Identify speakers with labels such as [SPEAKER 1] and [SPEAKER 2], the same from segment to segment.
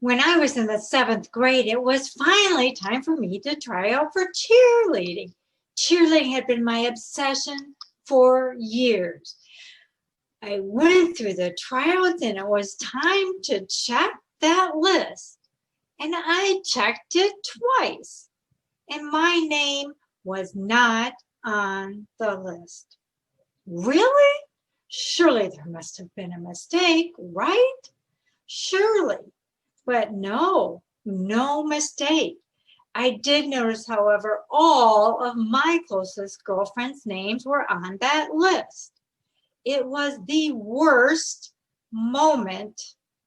[SPEAKER 1] When I was in the 7th grade, it was finally time for me to try out for cheerleading. Cheerleading had been my obsession for years. I went through the tryouts and it was time to check that list. And I checked it twice. And my name was not on the list. Really? Surely there must have been a mistake, right? Surely. But no mistake. I did notice, however, all of my closest girlfriends' names were on that list. It was the worst moment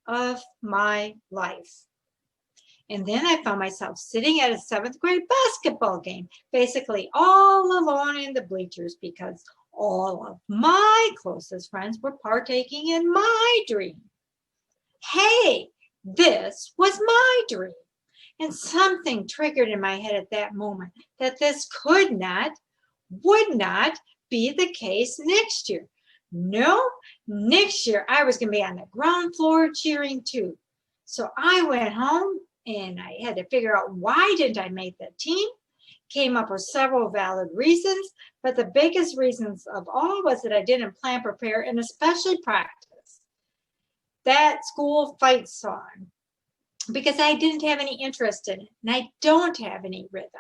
[SPEAKER 1] of my life. And then I found myself sitting at a 7th grade basketball game, basically all alone in the bleachers because all of my closest friends were partaking in my dream. Hey, this was my dream. And something triggered in my head at that moment that this would not be the case next year. No, next year I was going to be on the ground floor cheering too. So I went home and I had to figure out why didn't I make the team. Came up with several valid reasons, but the biggest reasons of all was that I didn't plan, prepare, and especially practice that school fight song because I didn't have any interest in it and I don't have any rhythm.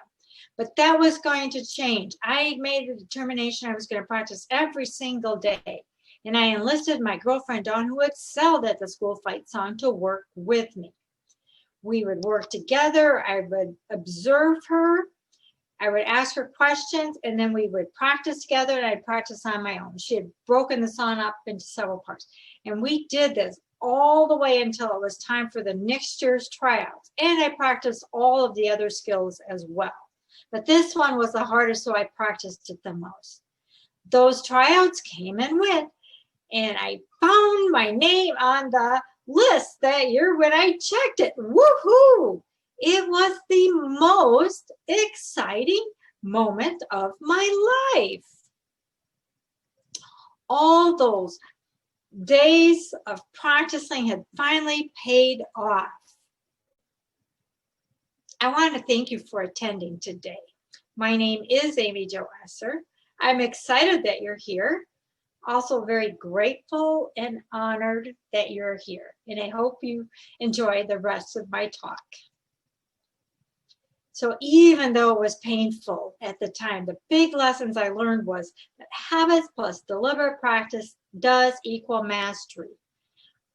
[SPEAKER 1] But that was going to change. I made a determination I was going to practice every single day. And I enlisted my girlfriend Dawn, who excelled at the school fight song, to work with me. We would work together. I would observe her. I would ask her questions, and then we would practice together, and I'd practice on my own. She had broken the song up into several parts. And we did this all the way until it was time for the next year's tryouts. And I practiced all of the other skills as well. But this one was the hardest, so I practiced it the most. Those tryouts came and went, and I found my name on the list that year when I checked it. Woohoo! It was the most exciting moment of my life. All those days of practicing had finally paid off. I want to thank you for attending today. My name is Amy Jo Esser. I'm excited that you're here. Also very grateful and honored that you're here. And I hope you enjoy the rest of my talk. So even though it was painful at the time, the big lessons I learned was that habits plus deliberate practice does equal mastery.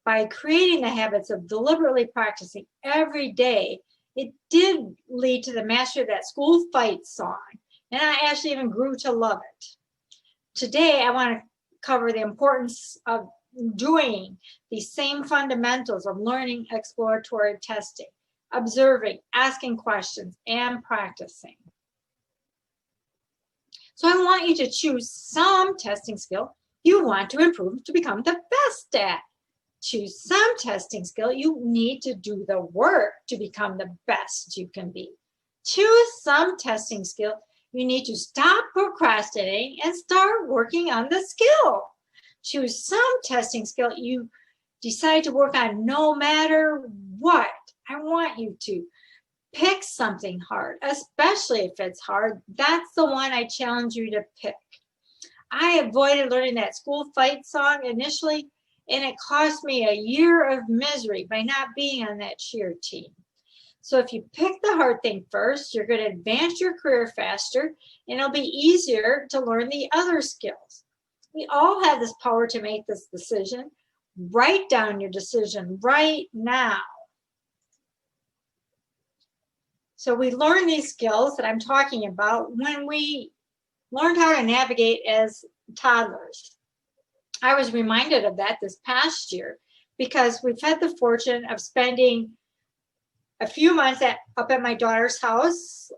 [SPEAKER 1] By creating the habits of deliberately practicing every day, it did lead to the mastery of that school fight song. And I actually even grew to love it. Today, I want to cover the importance of doing these same fundamentals of learning exploratory testing, observing, asking questions, and practicing. So I want you to choose some testing skill you want to improve to become the best at. Choose some testing skill you need to do the work to become the best you can be. Choose some testing skill you need to stop procrastinating and start working on the skill. Choose some testing skill you decide to work on no matter what. I want you to pick something hard, especially if it's hard. That's the one I challenge you to pick. I avoided learning that school fight song initially, and it cost me a year of misery by not being on that cheer team. So if you pick the hard thing first, you're going to advance your career faster, and it'll be easier to learn the other skills. We all have this power to make this decision. Write down your decision right now. So we learn these skills that I'm talking about when we learned how to navigate as toddlers. I was reminded of that this past year because we've had the fortune of spending a few months up at my daughter's house,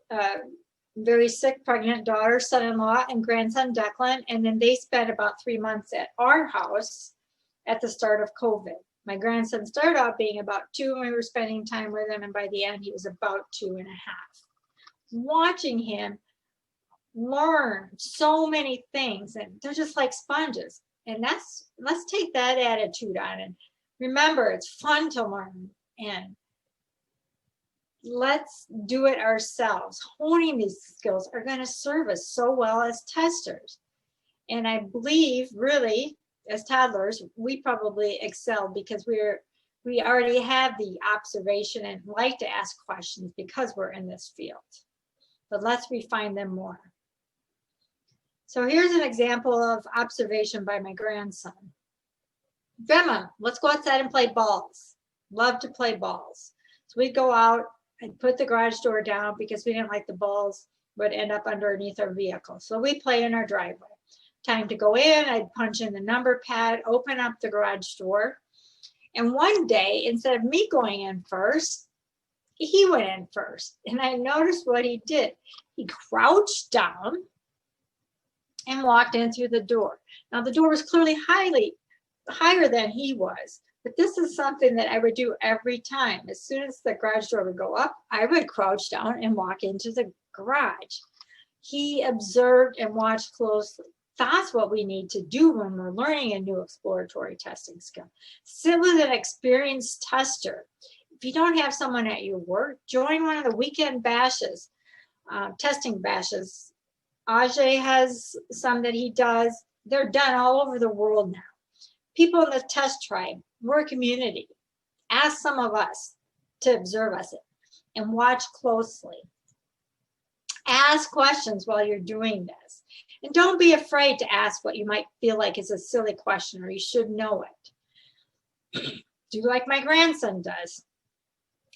[SPEAKER 1] very sick, pregnant daughter, son-in-law, and grandson Declan, and then they spent about 3 months at our house at the start of COVID. My grandson started out being about 2 when we were spending time with him, and by the end he was about 2.5. Watching him learn so many things, and they're just like sponges. And let's take that attitude on, and remember, it's fun to learn, and let's do it ourselves. Honing these skills are going to serve us so well as testers. And I believe really as toddlers, we probably excel because we already have the observation and like to ask questions because we're in this field. But let's refine them more. So here's an example of observation by my grandson. Grandma, let's go outside and play balls. Love to play balls. So we'd go out and put the garage door down because we didn't like the balls would end up underneath our vehicle. So we play in our driveway. Time to go in, I'd punch in the number pad, open up the garage door. And one day, instead of me going in first, he went in first. And I noticed what he did. He crouched down and walked in through the door. Now the door was clearly higher than he was, but this is something that I would do every time. As soon as the garage door would go up, I would crouch down and walk into the garage. He observed and watched closely. That's what we need to do when we're learning a new exploratory testing skill. Sit with an experienced tester. If you don't have someone at your work, join one of the weekend bashes, testing bashes. Ajay has some that he does. They're done all over the world now. People in the test tribe, we're a community. Ask some of us to observe us and watch closely. Ask questions while you're doing this. And don't be afraid to ask what you might feel like is a silly question or you should know it. Do like my grandson does.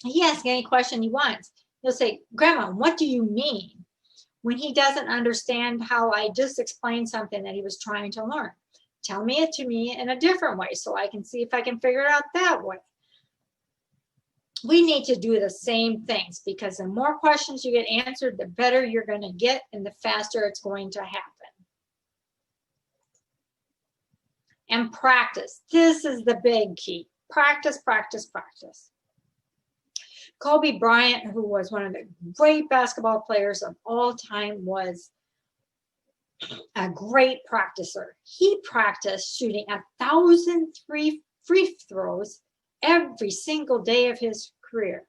[SPEAKER 1] He asks any question he wants. He'll say, Grandma, what do you mean? When he doesn't understand how I just explained something that he was trying to learn. Tell me it to me in a different way so I can see if I can figure it out that way. We need to do the same things because the more questions you get answered, the better you're going to get and the faster it's going to happen. And practice. This is the big key. Practice, practice, practice. Kobe Bryant, who was one of the great basketball players of all time, was a great practicer. He practiced shooting 1,000 free throws every single day of his career.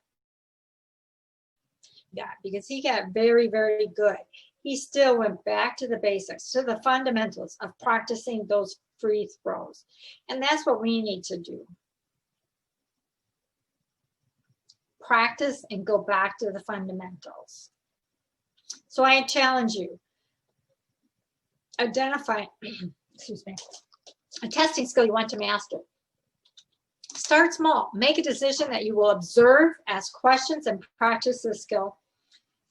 [SPEAKER 1] Yeah, because he got very, very good. He still went back to the basics, to the fundamentals of practicing those free throws. And that's what we need to do. Practice and go back to the fundamentals. So I challenge you. Identify, excuse me, a testing skill you want to master. Start small. Make a decision that you will observe, ask questions, and practice the skill.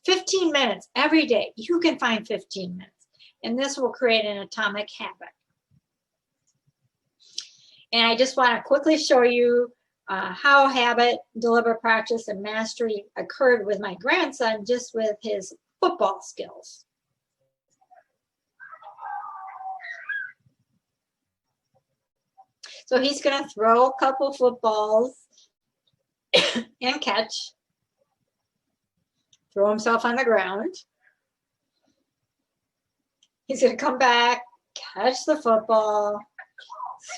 [SPEAKER 1] 15 minutes every day. You can find 15 minutes. And this will create an atomic habit. And I just want to quickly show you how habit, deliberate practice, and mastery occurred with my grandson just with his football skills. So he's going to throw a couple footballs and catch, throw himself on the ground. He's going to come back, catch the football,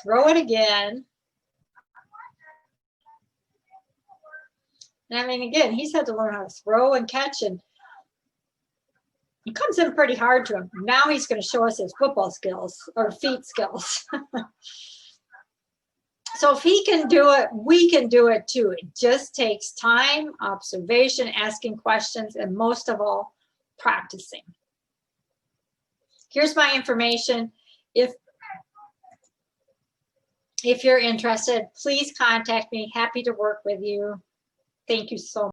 [SPEAKER 1] throw it again. And I mean, again, he's had to learn how to throw and catch, and it comes in pretty hard to him. Now he's going to show us his football skills or feet skills. So if he can do it, we can do it too. It just takes time, observation, asking questions, and most of all, practicing. Here's my information. If you're interested, please contact me. Happy to work with you. Thank you so much.